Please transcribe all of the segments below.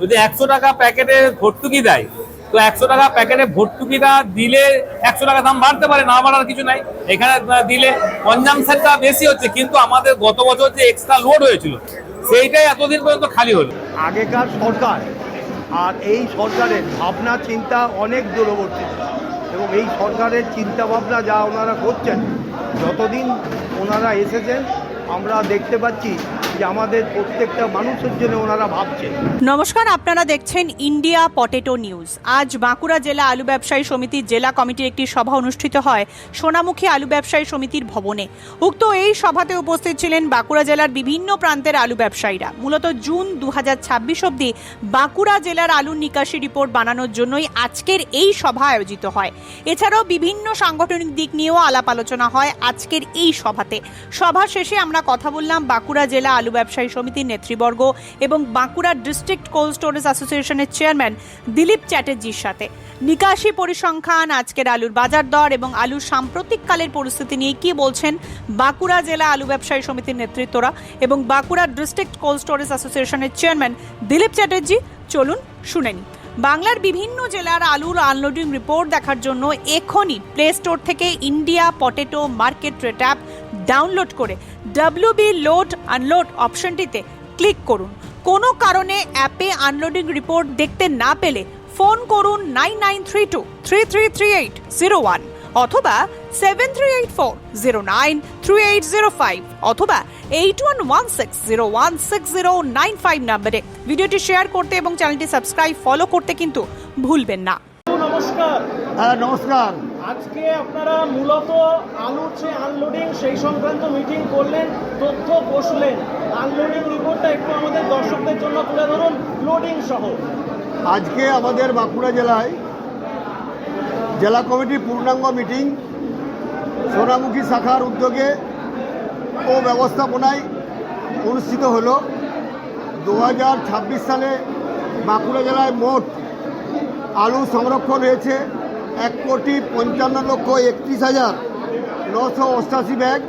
যদি 100 টাকা প্যাকেটে ভর্তুকি দেয়, তো 100 টাকা প্যাকেটে ভর্তুকিটা দিলে 100 টাকা দাম বাড়তে পারে, না বাড়ার কিছু নাই। এখানে দিলে কনজামশনটা বেশি হচ্ছে, কিন্তু আমাদের গত বছর যে এক্সট্রা লোড হয়েছিল সেইটাই এতদিন পর্যন্ত খালি হলো। আগেকার সরকার আর এই সরকারের ভাবনা চিন্তা অনেক দূরবর্তী, এবং এই সরকারের চিন্তা ভাবনা যা ওনারা করছেন, যতদিন ওনারা এসেছেন আমরা দেখতে পাচ্ছি যে আমাদের প্রত্যেকটা মানুষের জন্য ওনারা ভাবছে। নমস্কার, আপনারা দেখছেন ইন্ডিয়া পটেটো নিউজ। আজ বাঁকুড়া জেলা আলু ব্যবসায়ী সমিতির জেলা কমিটির একটি সভা অনুষ্ঠিত হয় সোনামুখী আলু ব্যবসায়ী সমিতির ভবনে। উক্ত এই সভাতে উপস্থিত ছিলেন বাঁকুড়া জেলার বিভিন্ন প্রান্তের আলু ব্যবসায়ীরা। মূলত জুন 2026 অবধি বাঁকুড়া জেলার আলুর নিকাশি রিপোর্ট বানানোর জন্যই আজকের এই সভা আয়োজিত হয়। এছাড়াও বিভিন্ন সাংগঠনিক দিক নিয়েও আলাপ আলোচনা হয় আজকের এই সভাতে। সভা শেষে আমরা কথা বললাম বাঁকুড়া জেলা আলু ব্যবসায়ী সমিতির নেতৃবর্গ এবং বাঁকুড়া ডিস্ট্রিক্ট কোল্ড স্টোরেজ অ্যাসোসিয়েশনের চেয়ারম্যান দিলীপ চ্যাটার্জির সাথে। নিকাশি পরিসংখ্যান, আজকের আলুর বাজার দর এবং আলুর সাম্প্রতিককালের পরিস্থিতি নিয়ে কি বলছেন বাঁকুড়া জেলা আলু ব্যবসায়ী সমিতির নেতৃত্বরা এবং বাঁকুড়া ডিস্ট্রিক্ট কোল্ড স্টোরেজ অ্যাসোসিয়েশনের চেয়ারম্যান দিলীপ চ্যাটার্জি, চলুন শুনে নিই। বাংলার বিভিন্ন জেলার আলুর আনলোডিং রিপোর্ট দেখার জন্য এখনই প্লে স্টোর থেকে India potato market rate app download করে WB লোড আনলোড অপশনটিতে ক্লিক করুন। কোনো কারণে অ্যাপে আনলোডিং রিপোর্ট দেখতে না পেলে ফোন করুন 9932333801 অথবা 7384093805 অথবা 8116016095 নম্বরে। ভিডিওটি শেয়ার করতে এবং চ্যানেলটি সাবস্ক্রাইব ফলো করতে কিন্তু ভুলবেন না। নমস্কার। হ্যাঁ নমস্কার। আজকে আপনারা মূলত আলুর যে আনলোডিং সেই সংক্রান্ত মিটিং করলেন, তথ্য বসলেন। আনলোডিং রিপোর্টটা একটু আমাদের দর্শকদের জন্য তুলে ধরুন, লোডিং সহ। আজকে আমাদের বাঁকুড়া জেলায় জেলা কমিটির পূর্ণাঙ্গ মিটিং সোনামুখী শাখার উদ্যোগে ও ব্যবস্থাপনায় অনুষ্ঠিত হলো। 2026 সালে বাঁকুড়া জেলায় মোট আলু সংরক্ষণ হয়েছে 1,55,31,988 ব্যাগ।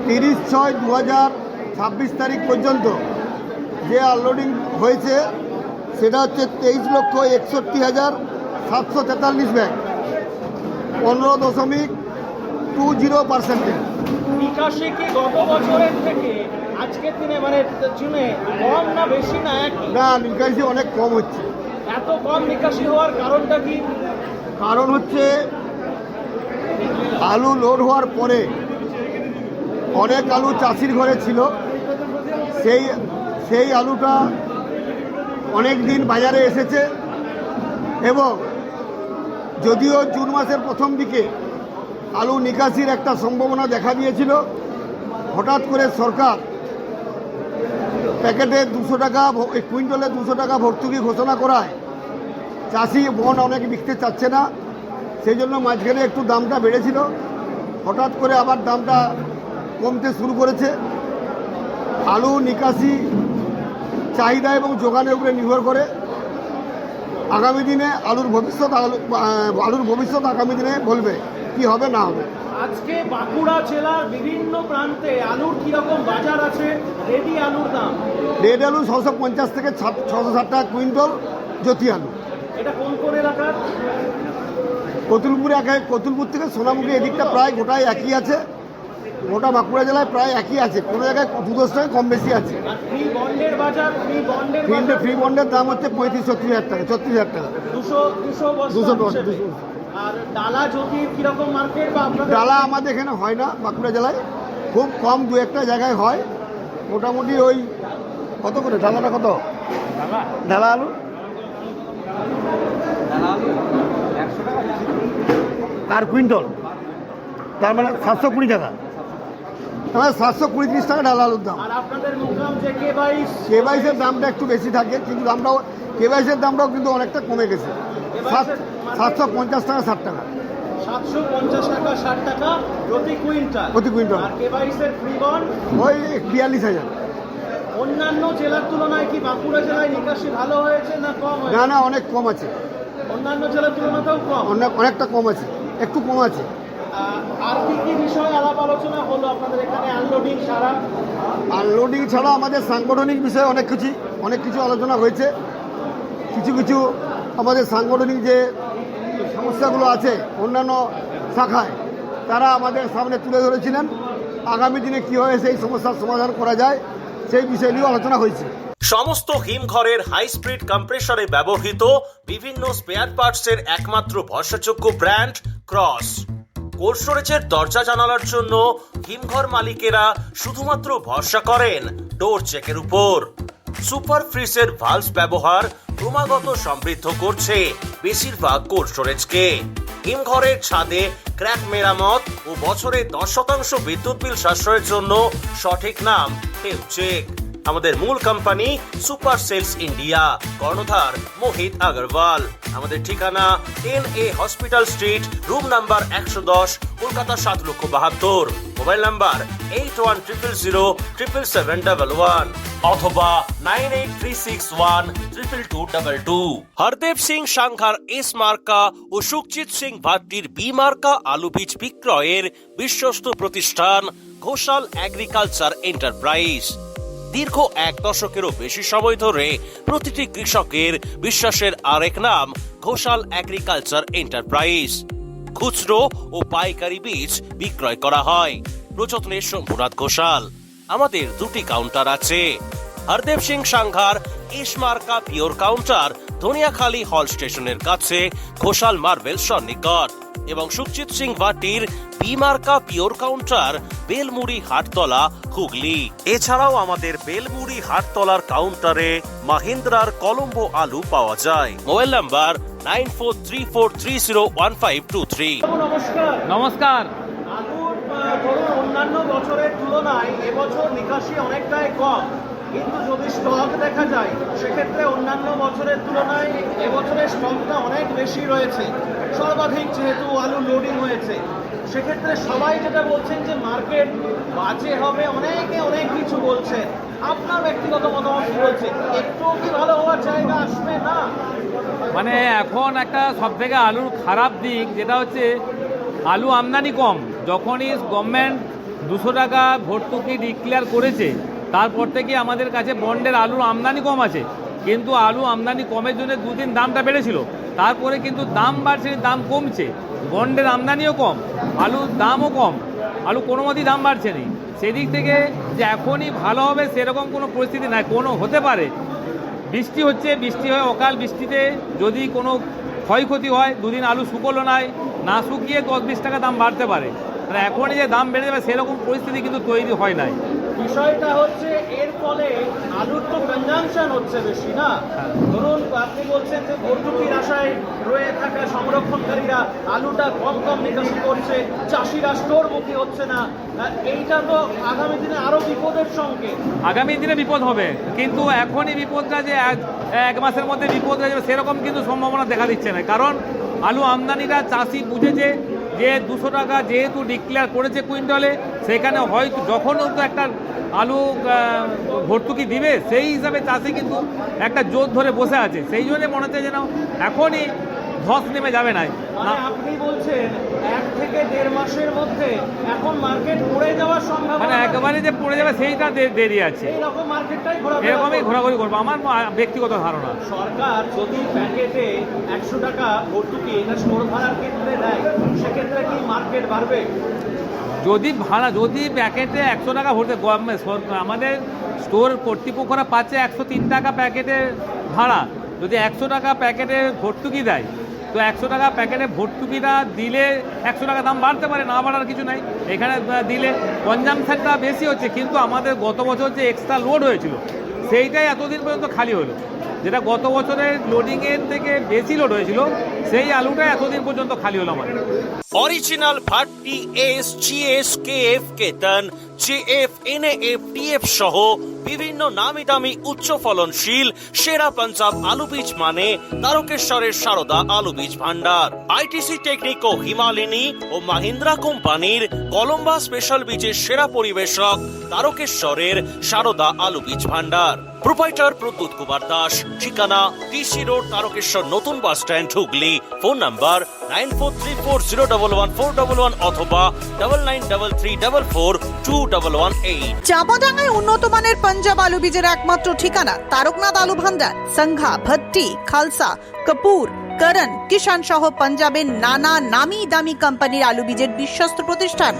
30/6/2026 তারিখ পর্যন্ত যে আনলোডিং হয়েছে সেটা হচ্ছে 23,61,743 ব্যাগ, 15.20%। নিকাশি কি গত বছরের থেকে আজকের দিনে মানে জুনে কম না বেশি না একই? না, নিকাশি অনেক কম হচ্ছে। এত কম নিকাশি হওয়ার কারণটা কি? কারণ হচ্ছে আলু লোড হওয়ার পরে অনেক আলু চাষির ঘরে ছিল, সেই আলুটা অনেক দিন বাজারে এসেছে এবং যদিও জুন মাসের প্রথম দিকে আলু নিকাশির একটা সম্ভাবনা দেখা দিয়েছিল, হঠাৎ করে সরকার প্যাকেটে 200 টাকা, কুইন্টালে 200 টাকা ভর্তুকি ঘোষণা করায় চাষি বন অনেক বিকতে চাচ্ছে না। সেই জন্য মাঝখানে একটু দামটা বেড়েছিল, হঠাৎ করে আবার দামটা কমতে শুরু করেছে। আলু নিকাশি চাহিদা এবং যোগানের উপরে নির্ভর করে। আগামী দিনে আলুর ভবিষ্যৎ আগামী দিনে বলবে কি হবে না হবে। আজকে বাঁকুড়া জেলার বিভিন্ন প্রান্তে আলুর কিরকম বাজার আছে? রেডি আলুর দাম? রেড আলু 650 থেকে 660 টাকা কুইন্টাল। জ্যোতি আলু এটা কোন কোন এলাকার? কতুলপুর থেকে সোনামুখী এদিকটা প্রায় গোটাই একই আছে, গোটা বাঁকুড়া জেলায় প্রায় একই আছে, কোনো জায়গায় 2-10 টাকা কম বেশি আছে। ফ্রি বন্ডের বাজার? ফ্রি বন্ডের দাম হচ্ছে 35-36 হাজার টাকা, 36 হাজার টাকা। 200 আর ডালা জ্যোতি কিরকম মার্কেট? বা আপনাদের ডালা আমাদের এখানে হয় না, বাঁকুড়া জেলায় খুব কম, 2-1টা জায়গায় হয়। মোটামুটি ওই কত করে ডালাটা? কত ডালা আলু? আর কুইন্টল তার মানে 720 টাকা, তাহলে 720-30 টাকা ডালা আলুর দাম। আর আপনাদের মুকাম যে কেবাইসের দামটা একটু বেশি থাকে, কিন্তু কেবাইসের দামটাও কিন্তু অনেকটা কমে গেছে। 750 টাকা 60 টাকা, 750 টাকা 60 টাকা প্রতি কুইন্টাল। আর কেবাইসের ফ্রি বন্ড ওই 42,000। অন্যান্য জেলার তুলনায় কি বাঁকুড়া জেলায় নিকাশি ভালো হয়েছে না কম হয়েছে? না, অনেক কম আছে। অন্যান্য জেলার তুলনাতেও কম? অনেকটা কম আছে, একটু কম আছে। আর কি বিষয়ে আলাপ আলোচনা হলো আপনাদের এখানে আনলোডিং ছাড়া? আনলোডিং ছাড়া আমাদের সাংগঠনিক বিষয়ে অনেক কিছু অনেক কিছু আলোচনা হয়েছে। কিছু কিছু আমাদের সাংগঠনিক যে সমস্যাগুলো আছে অন্যান্য শাখায় তারা আমাদের সামনে তুলে ধরেছিলেন। আগামী দিনে কীভাবে সেই সমস্যার সমাধান করা যায় সেই বিষয় নিয়েও আলোচনা হয়েছে। সমস্ত হিমঘরের হাই স্পিড কম্প্রেসরে ব্যবহৃত বিভিন্ন স্পেয়ার পার্টসের একমাত্র ভরসাযোগ্য ব্র্যান্ড ক্রস। কোল্ড স্টোরেজের দরজা জানালার জন্য হিমঘর মালিকেরা শুধুমাত্র ভরসা করেন ডোর চেকের উপর। সুপার ফ্রিজের ভালভ ব্যবহার ক্রমাগত সমৃদ্ধ করছে বেশিরভাগ কোল্ড স্টোরেজকে। হিমঘরের ছাদে ক্র্যাক মেরামত ও বছরে 10% বিদ্যুৎ বিল সাশ্রয়ের জন্য সঠিক নাম হেলচেক। আমাদের মূল কোম্পানি সুপার সেলস ইন্ডিয়া, কর্ণধার মোহিত আগরওয়াল। আমাদের ঠিকানা 10A hospital street, room number 110, Kolkata 7,72,072। Mobile number 8100077711 অথবা 9836122222। হরদেব সিং সাংঘার এস মার্কা ও সুখজিৎ সিং ভাট্টির বি মার্কা আলু বীজ বিক্রয়ের বিশ্বস্ত প্রতিষ্ঠান ঘোষাল এগ্রিকালচার এন্টারপ্রাইজ। দীর্ঘ 1 দশকেরও বেশি সময় ধরে প্রতিটি কৃষকের বিশ্বাসের আরেক নাম ঘোষাল এগ্রিকালচার এন্টারপ্রাইজ। খুচরো ও পাইকারি বীজ বিক্রয় করা হয়। প্রযত্নে শম্ভুনাথ ঘোষাল। আমাদের 2টি কাউন্টার আছে। হরদেব সিং সাংঘার এস মার্কা পিওর কাউন্টার ধনিয়াখালী হল স্টেশনের কাছে ঘোষাল মার্বেল সন্নিকট এবং সুখজিৎ সিং ভাটির বি মার্কা পিওর কাউন্টার বেলমুড়ি হাটতলা, হুগলি। এছাড়াও আমাদের বেলমুড়ি হাটতলার কাউন্টারে মাহিন্দ্রার কলম্বো আলু পাওয়া যায়। Mobile number 9434301523। নমস্কার। নমস্কার। আলুর ধরুন অন্যান্য বছরের তুলনায় এবছর নিকাশি অনেকটাই কম, কিন্তু যদি স্টক দেখা যায় সেক্ষেত্রে অন্যান্য বছরের তুলনায় এবছরের স্টকটা অনেক বেশি রয়েছে, সর্বাধিক যেহেতু আলু লোডিং হয়েছে। সেক্ষেত্রে সবাই যেটা বলছেন যে মার্কেট বাজে হবে, অনেকে অনেক কিছু বলছেন। আপনার ব্যক্তিগত মতামত কি বলছে? একটু কি ভালো হওয়ার জায়গা আসবে না? মানে এখন একটা সব থেকে আলুর খারাপ দিক যেটা হচ্ছে আলু আমদানি কম। যখনই গভর্নমেন্ট 200 টাকা ভর্তুকি ডিক্লেয়ার করেছে তারপর থেকে আমাদের কাছে বন্ডের আলুর আমদানি কম আছে, কিন্তু আলু আমদানি কমের জন্য 2 দিন দামটা বেড়েছিল, তারপরে কিন্তু দাম বাড়ছে, দাম কমছে। বন্ডের আমদানিও কম, আলুর দামও কম, আলু কোনো মতেই দাম বাড়ছে না। সেদিক থেকে যে এখনই ভালো হবে সেরকম কোনো পরিস্থিতি নাই। কোনো হতে পারে বৃষ্টি হচ্ছে, বৃষ্টি হয়ে অকাল বৃষ্টিতে যদি কোনো ক্ষয়ক্ষতি হয়, 2 দিন আলু শুকোলো না শুকিয়ে 10-20 টাকা দাম বাড়তে পারে। মানে এখনই যে দাম বেড়ে যাবে সেরকম পরিস্থিতি কিন্তু তৈরি হয় নাই। বিষয়টা হচ্ছে এর ফলে আলুর তো কনজাম্পশন হচ্ছে বেশি না। ধরুন আপনি বলছেন যে ভর্তুকির আশায় রয়ে থাকা সংরক্ষণকারীরা আলুটা কম নিকাশি করছে, চাষিরা স্টোরমুখী হচ্ছে না। এইটা তো আগামী দিনে আরো বিপদের সঙ্গে। আগামী দিনে বিপদ হবে, কিন্তু এখনই বিপদটা যে 1 মাসের মধ্যে বিপদ হয়ে যাবে সেরকম কিন্তু সম্ভাবনা দেখা দিচ্ছে না। কারণ আলু আমদানিটা চাষি বুঝেছে যে 200 টাকা যেহেতু ডিক্লেয়ার করেছে কুইন্টালে, সেখানে হয়তো যখন তো একটা আলু ভর্তুকি দিবে সেই হিসাবে চাষি কিন্তু একটা জোর ধরে বসে আছে। সেই জন্য মনে হচ্ছে যেন এখনই ধস নেমে যাবে না। মানে আপনি বলছেন 1 থেকে 1.5 মাসের মধ্যে এখন মার্কেট পড়ে যাওয়ার সম্ভাবনা, মানে একেবারে যে পড়ে যাবে সেইটা দেরি আছে। এইরকম মার্কেটটাই এরকমই ঘোরাঘুরি করবো আমার ব্যক্তিগত ধারণা। সরকার যদি প্যাকেটে 100 টাকা ভর্তুকি এটা স্টোর ভাড়ার ক্ষেত্রে দেয়, সেক্ষেত্রে কি মার্কেট বাড়বে? যদি প্যাকেটে 100 টাকা ভরতে আমাদের স্টোর কর্তৃপক্ষরা পাচ্ছে 103 টাকা প্যাকেটে ভাড়া। যদি 100 টাকা প্যাকেটে ভর্তুকি দেয় তো 100 টাকা প্যাকেটে ভর্তুকিটা দিলে 100 টাকা দাম বাড়তে পারে, না বাড়ার কিছু নাই। এখানে দিলে কনজাম্পশনটা বেশি হচ্ছে, কিন্তু আমাদের গত বছর যে এক্সট্রা লোড হয়েছিল সেইটাই এতদিন পর্যন্ত খালি হলো। যেটা গত বছরের লোডিংয়ের থেকে বেশি লোড হয়েছিল সেই আলুটা এতদিন পর্যন্ত খালি হলো আমাদের। Original Bhatti S, GS, KF, কেতন, জেএফ, এনএএফ, টিএফ সহ বিভিন্ন নামি দামি উচ্চ ফলনশীল সেরা পাঞ্জাব আলু বীজ মানে তারকেশ্বরের সারদা আলু বীজ ভান্ডার। আইটিসি টেকনিক ও হিমালিনী ও মাহিন্দ্রা কোম্পানির কলম্বা স্পেশাল বীজের সেরা পরিবেশক তারকেশ্বরের সারদা আলু বীজ ভান্ডার। প্রোপাইটার প্রদ্যুৎ কুমার দাস, ঠিকানা টিসি রোড, তারকেশ্বর নতুন bus stand, Hooghly. Phone number 9434011411 অথবা 9933442118। চাপাডাঙ্গায় উন্নত মানের পাঞ্জাব আলু বীজের একমাত্র ঠিকানা তারকনাথ আলু ভান্ডার। সংঘা, ভট্টি, খালসা, কপুর, করণ, কিষান সহ পাঞ্জাবের নানা নামি দামি কোম্পানির আলু বীজের বিশ্বস্ত প্রতিষ্ঠান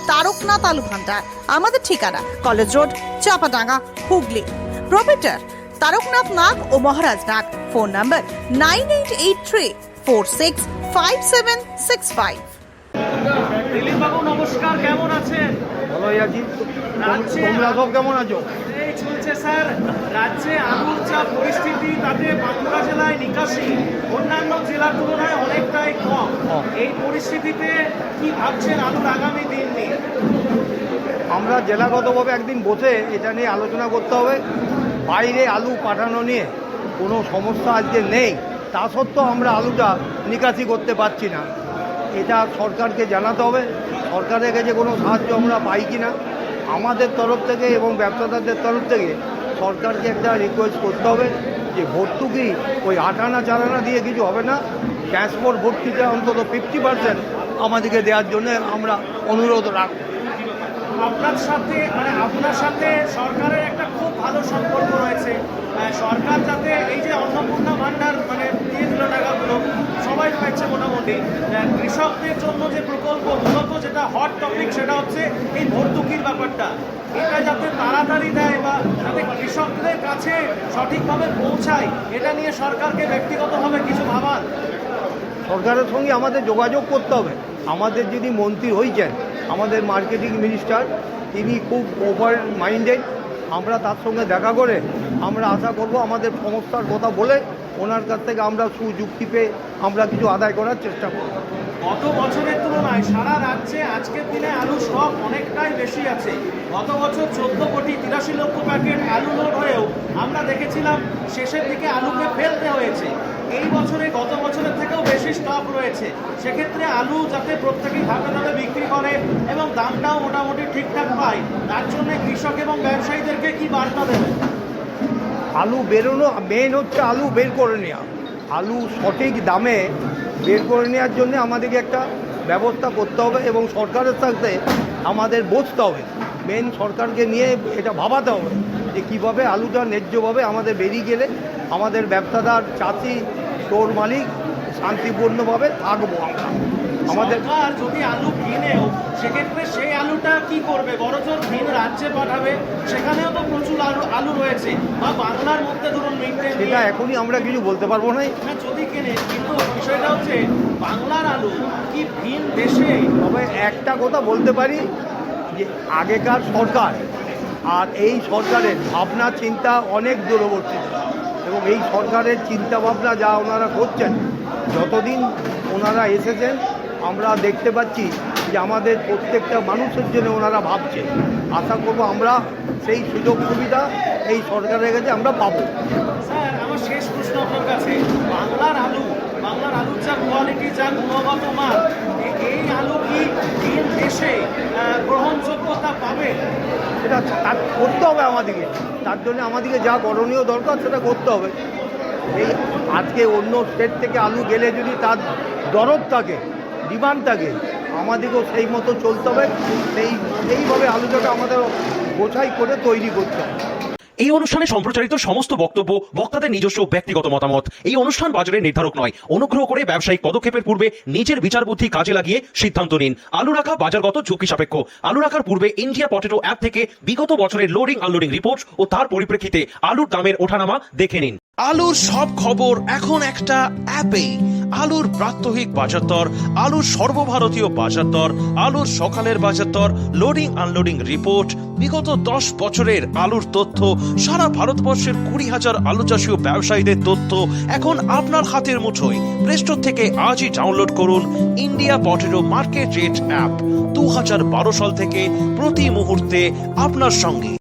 তারকনাথ আলু ভান্ডার। আমাদের ঠিকানা college road, Chapadanga, Hooghly. Proprietor Taraknath Nag ও মহারাজ নাগ। Phone number 9883465765। দিলীপ বাবু নমস্কার, কেমন আছেন? ভালোই আছি। রাজ্যে তোমরা সব কেমন আছো? এই চলছে স্যার। রাজ্যে আলুর যা পরিস্থিতি, তাতে বাঁকুড়া জেলায় নিকাশি অন্যান্য জেলার তুলনায় অনেকটাই কম। এই পরিস্থিতিতে কি ভাবছেন আলুর আগামী দিন নিয়ে? আমরা জেলাগতভাবে একদিন বসে এটা নিয়ে আলোচনা করতে হবে। বাইরে আলু পাঠানো নিয়ে কোনো সমস্যা আজকে নেই, তা সত্ত্বেও আমরা আলুটা নিকাশি করতে পারছি না। এটা সরকারকে জানাতে হবে, সরকারের কাছে কোনো সাহায্য আমরা পাই কি না। আমাদের তরফ থেকে এবং ব্যবসাদারদের তরফ থেকে সরকারকে একটা রিকোয়েস্ট করতে হবে যে ভর্তুকি ওই 8 আনা 4 আনা দিয়ে কিছু হবে না, ট্রান্সপোর্ট ভর্তিটা অন্তত 50% আমাদেরকে দেওয়ার জন্য আমরা অনুরোধ রাখব। আপনার সাথে সরকারের একটা খুব ভালো সম্পর্ক রয়েছে। সরকার যাতে এই যে অন্নপূর্ণা ভান্ডার দিয়ে দিল টাকাগুলো, সবাই পাচ্ছে মোটামুটি। কৃষকদের জন্য যে প্রকল্প, মূলত যেটা হট টপিক, সেটা হচ্ছে এই ভর্তুকির ব্যাপারটা। এটা যাতে তাড়াতাড়ি দেয় বা যাতে কৃষকদের কাছে সঠিকভাবে পৌঁছায়, এটা নিয়ে সরকারকে ব্যক্তিগতভাবে কিছু ভাবার। সরকারের সঙ্গে আমাদের যোগাযোগ করতে হবে। আমাদের যদি মন্ত্রী হয়েছেন, আমাদের মার্কেটিং মিনিস্টার, তিনি খুব ওভার মাইন্ডেড। আমরা তার সঙ্গে দেখা করে আমরা আশা করব আমাদের সমস্যার কথা বলে ওনার কাছ থেকে আমরা সুযুক্তি পেয়ে আমরা কিছু আদায় করার চেষ্টা করব। গত বছরের তুলনায় সারা রাজ্যে আজকের দিনে আলু স্টক অনেকটাই বেশি আছে। গত বছর 14,83,00,000 প্যাকেট আলু লোড হয়েও আমরা দেখেছিলাম শেষের দিকে আলুকে ফেলতে হয়েছে। এই বছরে গত বছরের থেকেও বেশি স্টক রয়েছে। সেক্ষেত্রে আলু যাতে প্রত্যেকেই ধাপে ধাপে বিক্রি করে এবং দামটাও মোটামুটি ঠিকঠাক পায়, তার জন্য কৃষক এবং ব্যবসায়ীদেরকে কি বার্তা দেবে? আলু বেরোনো মেন হচ্ছে আলু বের করে নেওয়া। আলু সঠিক দামে বের করে নেওয়ার জন্য আমাদেরকে একটা ব্যবস্থা করতে হবে এবং সরকারের সাথে আমাদের বসতে হবে। মেন সরকারকে নিয়ে এটা ভাবাতে হবে যে কীভাবে আলুটা ন্যায্যভাবে আমাদের বেরিয়ে গেলে আমাদের ব্যবসাদার, চাষি, স্টোর মালিক শান্তিপূর্ণভাবে থাকবো আমরা। আমাদের সরকার যদি আলু কিনেও সেক্ষেত্রে সেই আলুটা কি করবে? বড়জোর ভিন রাজ্যে পাঠাবে, সেখানেও তো প্রচুর আলু রয়েছে। বা বাংলার মধ্যে ধরুন সেটা এখনই আমরা কিছু বলতে পারবো না। যদি কেনে, কিন্তু বিষয়টা হচ্ছে বাংলার আলু কি ভিন দেশে? তবে একটা কথা বলতে পারি যে আগেকার সরকার আর এই সরকারের ভাবনা চিন্তা অনেক দূরবর্তী, এবং এই সরকারের চিন্তা ভাবনা যা ওনারা করছেন, যতদিন ওনারা এসেছেন আমরা দেখতে পাচ্ছি যে আমাদের প্রত্যেকটা মানুষের জন্য ওনারা ভাবছে। আশা করব আমরা সেই সুযোগ সুবিধা এই সরকারের কাছে আমরা পাবো। স্যার, আমার শেষ প্রশ্ন আপনার কাছে, বাংলার আলুর যা কোয়ালিটি, যা গুণগত মান, এই আলু কি ভিন দেশে গ্রহণযোগ্যতা পাবে? সেটা করতে হবে আমাদেরকে। তার জন্য আমাদেরকে যা করণীয় দরকার সেটা করতে হবে। এই আজকে অন্য স্টেট থেকে আলু গেলে যদি তার দরদ থাকে, ডিমান্ড থাকে, আমাদেরকেও সেই মতো চলতে হবে। সেইভাবে আলুটাকে আমাদের গোছাই করে তৈরি করতে হবে। এই অনুষ্ঠানে সম্প্রচারিত সমস্ত বক্তব্য বক্তাদের নিজস্ব ব্যক্তিগত মতামত। এই অনুষ্ঠান বাজারের নির্ধারক নয়। অনুগ্রহ করে ব্যবসায়িক পদক্ষেপের পূর্বে নিজের বিচার বুদ্ধি কাজে লাগিয়ে সিদ্ধান্ত নিন। আলু রাখা বাজারগত ঝুঁকি সাপেক্ষ। আলু রাখার পূর্বে ইন্ডিয়া পটেটো অ্যাপ থেকে বিগত বছরের লোডিং আনলোডিং রিপোর্ট ও তার পরিপ্রেক্ষিতে আলুর দামের ওঠানামা দেখে নিন। আলুর সব খবর এখন একটা অ্যাপে। আলুর প্রাত্যহিক বাজারদর, আলুর সর্বভারতীয় বাজারদর, আলুর সকালের বাজারদর, লোডিং আনলোডিং রিপোর্ট, বিগত 10 বছরের আলুর তথ্য, সারা ভারতবর্ষের 20,000 আলু চাষী ও ব্যবসায়ীদের তথ্য এখন আপনার হাতের মুঠোয়। প্লে স্টোর থেকে আজই ডাউনলোড করুন India potato market rate app. 2012 সাল থেকে প্রতি মুহূর্তে আপনার সঙ্গে।